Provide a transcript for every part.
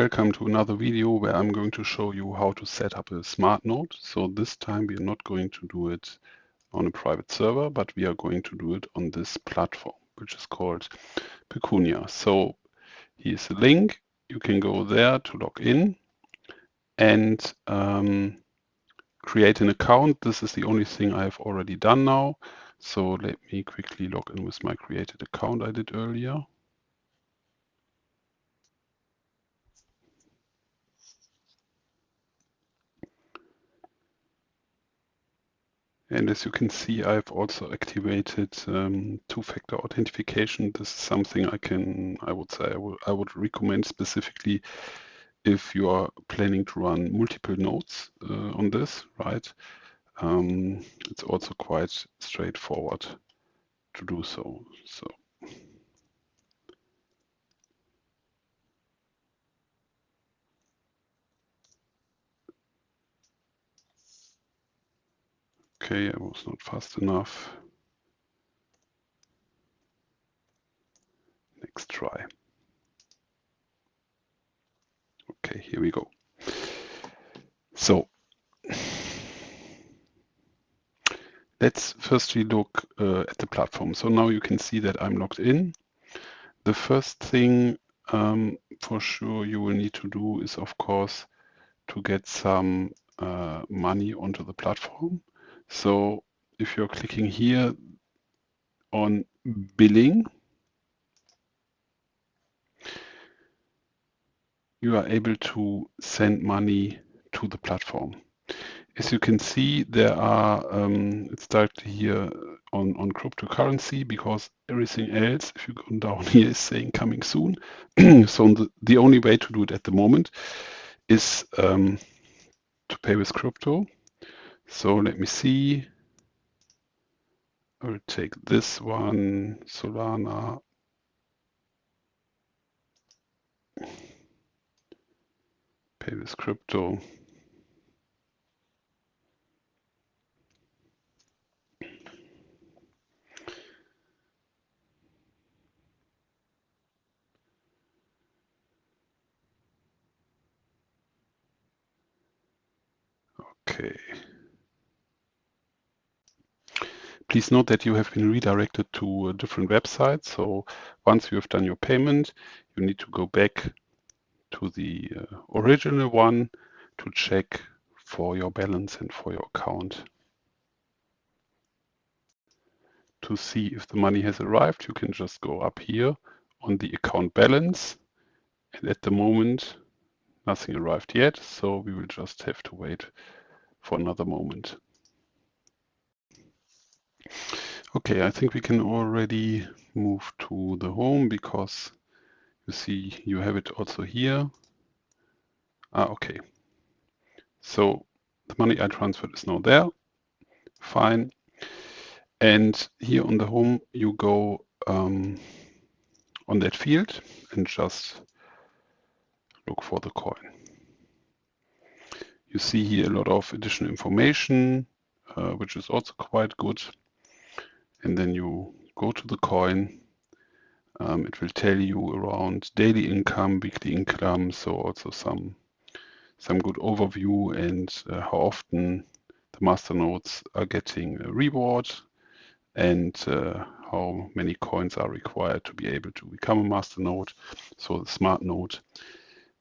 welcome to another video where I'm going to show you how to set up a smart node. So this time we are not going to do it on a private server, but we are going to do it on this platform, which is called Pecunia. So here's a link. You can go there to log in and create an account. This is the only thing I have already done now. So let me quickly log in with my created account I did earlier. And as you can see, I've also activated two-factor authentication. This is something I would recommend specifically if you are planning to run multiple nodes on this, right? It's also quite straightforward to do so. Okay, I was not fast enough. Next try. Okay, here we go. So let's firstly look at the platform. So now you can see that I'm logged in. The first thing for sure you will need to do is, of course, to get some money onto the platform. So if you're clicking here on billing, you are able to send money to the platform. As you can see, there are, it's directly here on cryptocurrency, because everything else, if you go down here, is saying coming soon. So the only way to do it at the moment is to pay with crypto. So let me see. I will take this one, Solana. Pay with crypto. Okay. Please note that you have been redirected to a different website. So once you have done your payment, you need to go back to the original one to check for your balance and for your account. To see if the money has arrived, you can just go up here on the account balance. And at the moment, nothing arrived yet. So we will just have to wait for another moment. Okay, I think we can already move to the home, because you see you have it also here. Okay. So the money I transferred is now there. Fine. And here on the home, you go on that field and just look for the coin. You see here a lot of additional information, which is also quite good. And then you go to the coin. It will tell you around daily income, weekly income, so also some good overview, and how often the masternodes are getting a reward, and how many coins are required to be able to become a masternode, so the smart node.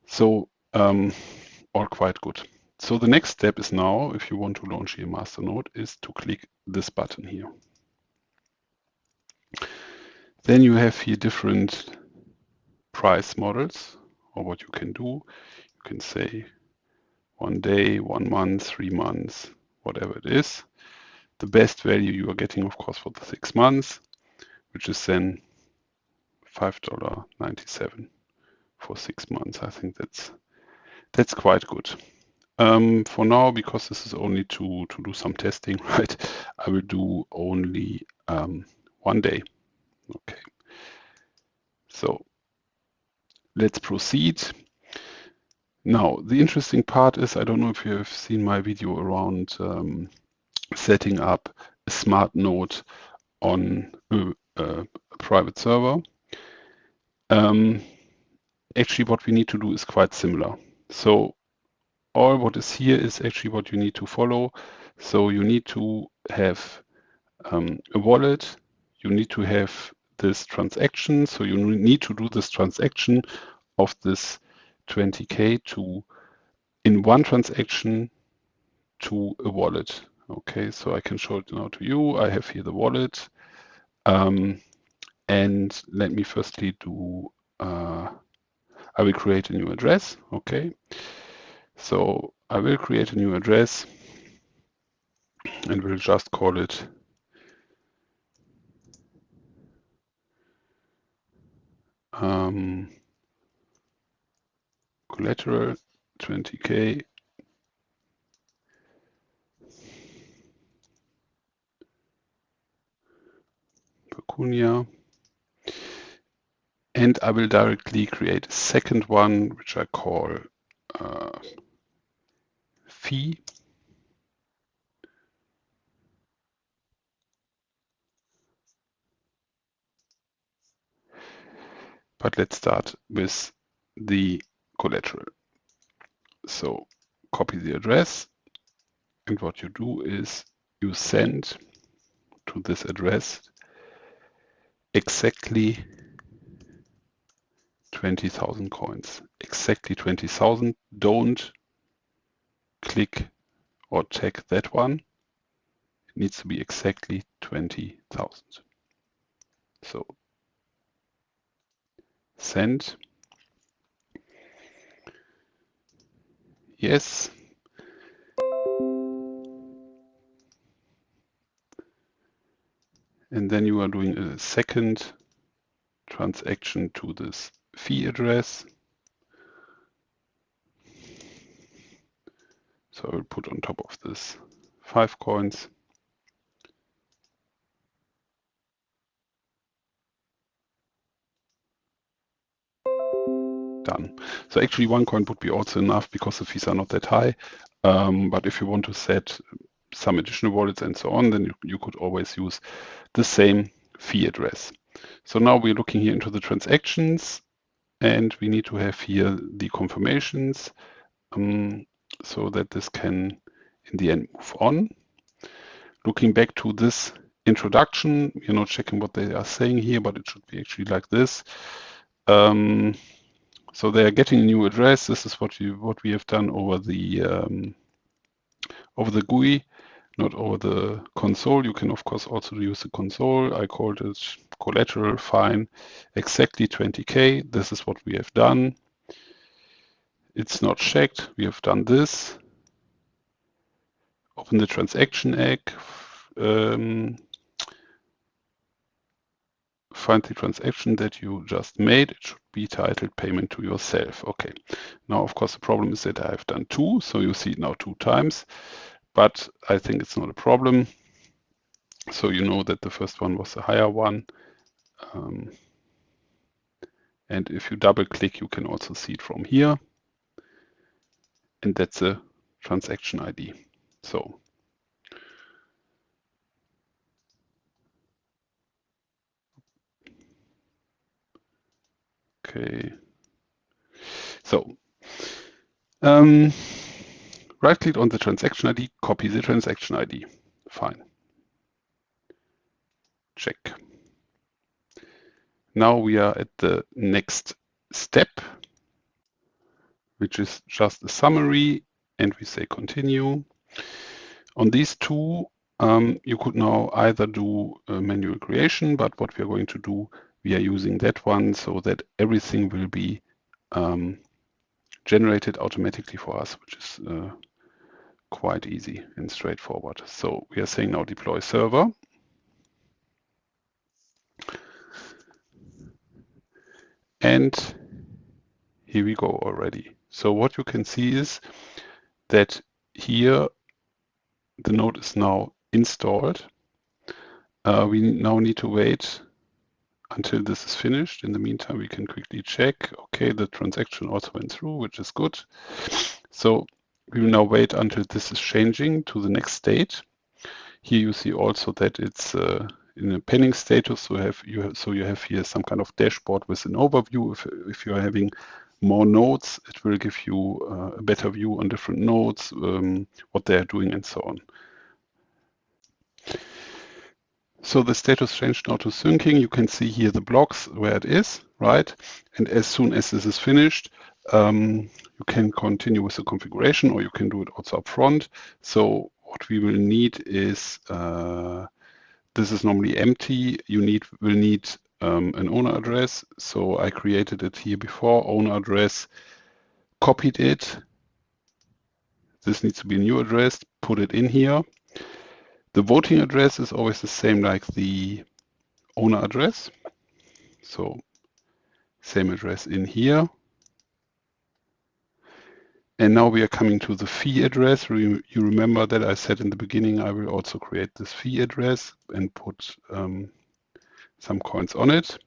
So all quite good. So the next step is now, if you want to launch your masternode, is to click this button here. Then you have here different price models, or what you can do. You can say 1 day, 1 month, 3 months, whatever it is. The best value you are getting, of course, for the 6 months, which is then $5.97 for 6 months. I think that's quite good. For now, because this is only to do some testing, right? I will do only 1 day. Okay. So let's proceed. Now, the interesting part is, I don't know if you have seen my video around setting up a smart node on a private server. actually what we need to do is quite similar. So all what is here is actually what you need to follow. So you need to have a wallet. You need to have this transaction. So you need to do this transaction of this 20K to in one transaction to a wallet. Okay, so I can show it now to you. I have here the wallet. And let me firstly do, I will create a new address. Okay, so I will create a new address and we'll just call it collateral 20K Pecunia. And I will directly create a second one, which I call fee. But let's start with the collateral. So copy the address. And what you do is you send to this address exactly 20,000 coins. Exactly 20,000. Don't click or check that one. It needs to be exactly 20,000. So send. Yes. And then you are doing a second transaction to this fee address. So I will put on top of this 5 coins. Done. So actually 1 coin would be also enough because the fees are not that high. But if you want to set some additional wallets and so on, then you could always use the same fee address. So now we're looking here into the transactions and we need to have here the confirmations so that this can in the end move on. Looking back to this introduction, you're not checking what they are saying here, but it should be actually like this. So they are getting a new address. This is what we have done over the GUI, not over the console. You can of course also use the console. I called it collateral, fine, exactly 20K. This is what we have done. It's not checked. We have done this. Open the transaction egg. Find the transaction that you just made. It should be titled payment to yourself. Okay. Now, of course, the problem is that I have done 2. So you see it now 2 times, but I think it's not a problem. So you know that the first one was the higher one. And if you double click, you can also see it from here. And that's a transaction ID. So okay. So right click on the transaction ID, copy the transaction ID. Fine. Check. Now we are at the next step, which is just a summary, and we say continue. On these two, you could now either do a manual creation, but what we are going to do, we are using that one so that everything will be generated automatically for us, which is quite easy and straightforward. So we are saying now deploy server. And here we go already. So what you can see is that here the node is now installed. We now need to wait until this is finished. In the meantime, we can quickly check. Okay, the transaction also went through, which is good. So we will now wait until this is changing to the next state. Here you see also that it's in a pending status. So you have here some kind of dashboard with an overview if you are having more nodes, it will give you a better view on different nodes, what they are doing and so on. So the status changed now to syncing. You can see here the blocks where it is, right? And as soon as this is finished, you can continue with the configuration, or you can do it also up front. So what we will need is, this is normally empty. You will need an owner address. So I created it here before, owner address, copied it. This needs to be a new address, put it in here. The voting address is always the same like the owner address. So same address in here. And now we are coming to the fee address. You remember that I said in the beginning, I will also create this fee address and put some coins on it.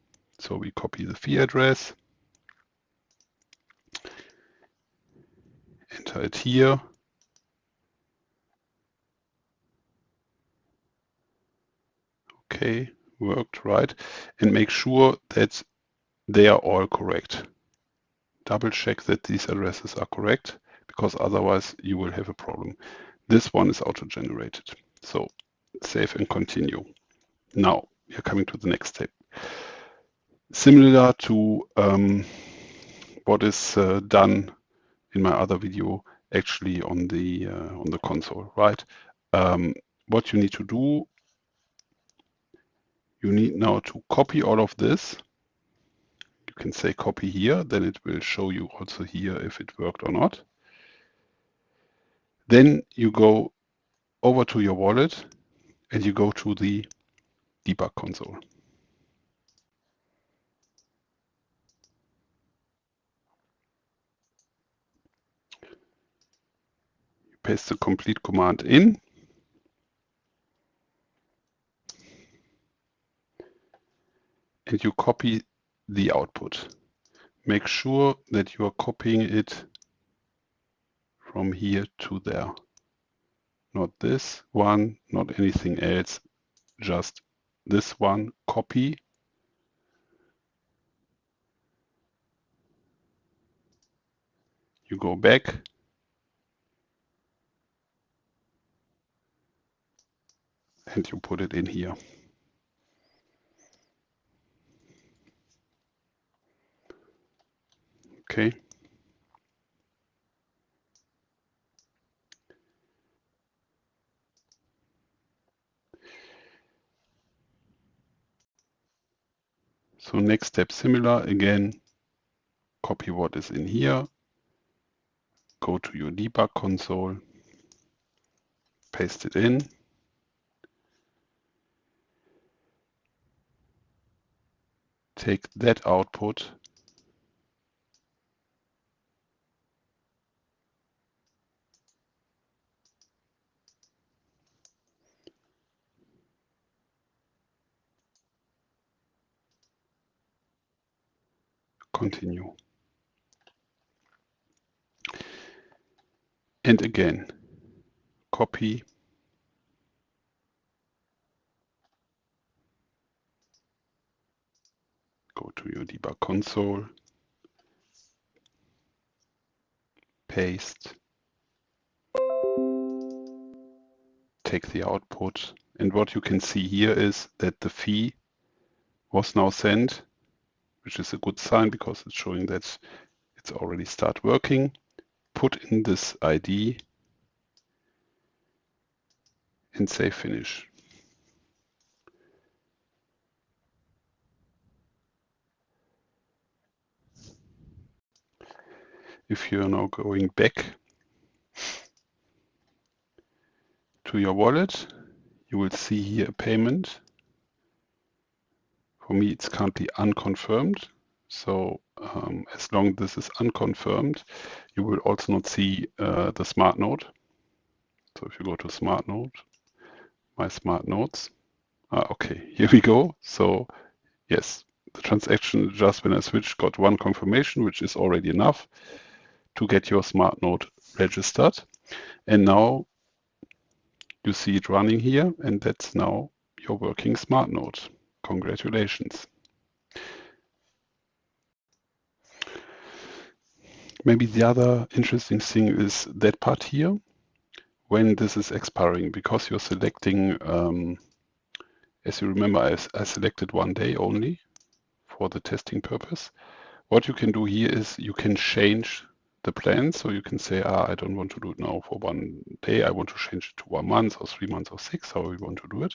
So we copy the fee address, enter it here. Okay, worked, right? And make sure that they are all correct. Double check that these addresses are correct, because otherwise you will have a problem. This one is auto-generated. So save and continue. Now we are coming to the next step. Similar to what is done in my other video, actually on the console, right? What you need to do, you need now to copy all of this. You can say copy here, then it will show you also here if it worked or not. Then you go over to your wallet and you go to the debug console. You paste the complete command in. And you copy the output. Make sure that you are copying it from here to there. Not this one, not anything else, just this one, copy. You go back. And you put it in here. Okay. So next step similar, again, copy what is in here, go to your debug console, paste it in, take that output, continue. And again, copy, go to your debug console, paste, take the output. And what you can see here is that the fee was now sent, which is a good sign because it's showing that it's already start working. Put in this ID and say finish. If you're now going back to your wallet, you will see here a payment. For me, it's currently unconfirmed. So as long as this is unconfirmed, you will also not see the smart node. So if you go to smart node, my smart nodes. Okay, here we go. So yes, the transaction just when I switched got one confirmation, which is already enough to get your smart node registered. And now you see it running here, and that's now your working smart node. Congratulations. Maybe the other interesting thing is that part here, when this is expiring, because you're selecting, as you remember, I selected 1 day only for the testing purpose. What you can do here is you can change the plan. So you can say, I don't want to do it now for 1 day. I want to change it to 1 month or 3 months or 6, how we want to do it.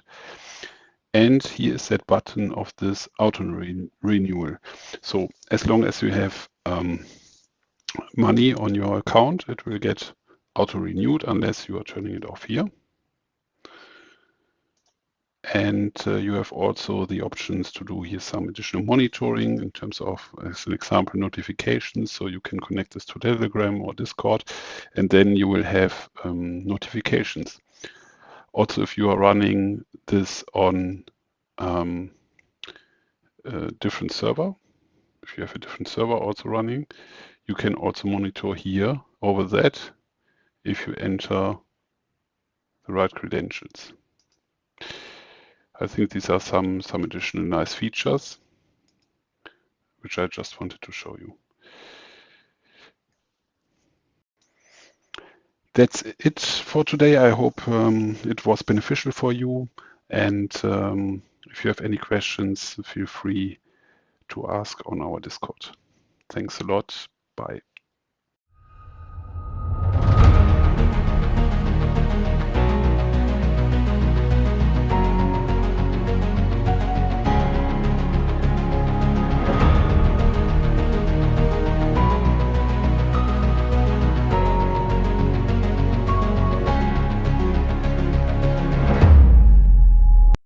And here is that button of this auto renewal. So as long as you have money on your account, it will get auto renewed unless you are turning it off here. And you have also the options to do here some additional monitoring in terms of, as an example, notifications. So you can connect this to Telegram or Discord, and then you will have notifications. Also, if you are running this on a different server, if you have a different server also running, you can also monitor here over that if you enter the right credentials. I think these are some additional nice features which I just wanted to show you. That's it for today. I hope it was beneficial for you. And if you have any questions, feel free to ask on our Discord. Thanks a lot. Bye.